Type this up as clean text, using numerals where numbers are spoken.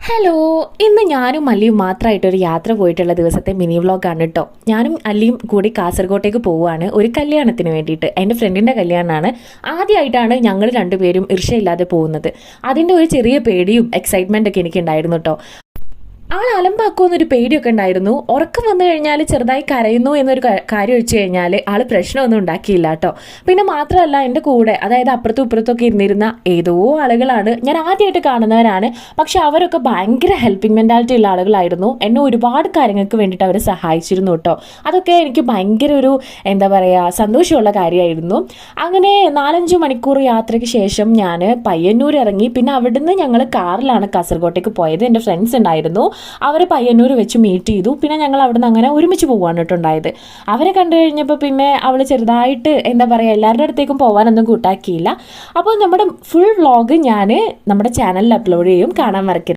Hello, ഇന്ന് ഞാനും അല്ലിയും മാത്രമായിട്ടൊരു യാത്ര പോയിട്ടുള്ള ദിവസത്തെ മിനി വ്ളോഗാണ് കേട്ടോ. ഞാനും അല്ലിയും കൂടി കാസർഗോട്ടേക്ക് പോവുകയാണ് ഒരു കല്യാണത്തിന് വേണ്ടിയിട്ട്. എൻ്റെ ഫ്രണ്ടിൻ്റെ കല്യാണമാണ്. ആദ്യമായിട്ടാണ് ഞങ്ങൾ രണ്ടുപേരും ഇർഷയില്ലാതെ പോകുന്നത്. അതിൻ്റെ ഒരു ചെറിയ പേടിയും എക്സൈറ്റ്മെൻ്റ് ഒക്കെ എനിക്കുണ്ടായിരുന്നു കേട്ടോ. ആൾ അലമ്പാക്കുമെന്നൊരു പേടിയൊക്കെ ഉണ്ടായിരുന്നു. ഉറക്കം വന്നു കഴിഞ്ഞാൽ ചെറുതായി കരയുന്നു എന്നൊരു കാര്യം വെച്ച് കഴിഞ്ഞാൽ ആൾ പ്രശ്നമൊന്നും ഉണ്ടാക്കിയില്ല കേട്ടോ. പിന്നെ മാത്രമല്ല, എൻ്റെ കൂടെ അതായത് അപ്പുറത്തും ഇപ്പുറത്തൊക്കെ ഇരുന്നിരുന്ന ഏതോ ആളുകളാണ്, ഞാൻ ആദ്യമായിട്ട് കാണുന്നവരാണ്. പക്ഷെ അവരൊക്കെ ഭയങ്കര ഹെൽപ്പിംഗ് മെൻറ്റാലിറ്റി ഉള്ള ആളുകളായിരുന്നു. എന്നെ ഒരുപാട് കാര്യങ്ങൾക്ക് വേണ്ടിയിട്ട് അവർ സഹായിച്ചിരുന്നു കേട്ടോ. അതൊക്കെ എനിക്ക് ഭയങ്കര ഒരു എന്താ പറയുക സന്തോഷമുള്ള കാര്യമായിരുന്നു. അങ്ങനെ 4-5 മണിക്കൂർ യാത്രയ്ക്ക് ശേഷം ഞാൻ പയ്യന്നൂർ ഇറങ്ങി. പിന്നെ അവിടുന്ന് ഞങ്ങൾ കാറിലാണ് കാസർഗോട്ടേക്ക് പോയത്. എൻ്റെ ഫ്രണ്ട്സ് ഉണ്ടായിരുന്നു, അവരെ പയ്യന്നൂർ വെച്ച് മീറ്റ് ചെയ്തു. പിന്നെ ഞങ്ങൾ അവിടെ നിന്ന് അങ്ങനെ ഒരുമിച്ച് പോകാൻ ഉണ്ടായത്. അവരെ കണ്ടു കഴിഞ്ഞപ്പോൾ പിന്നെ അവൾ ചെറുതായിട്ട് എന്താ പറയുക എല്ലാവരുടെ അടുത്തേക്കും പോകാനൊന്നും കൂട്ടാക്കിയില്ല. അപ്പോൾ നമ്മുടെ ഫുൾ വ്ളോഗ് ഞാൻ നമ്മുടെ ചാനലിൽ അപ്ലോഡ് ചെയ്യും, കാണാൻ മറക്കരുത്.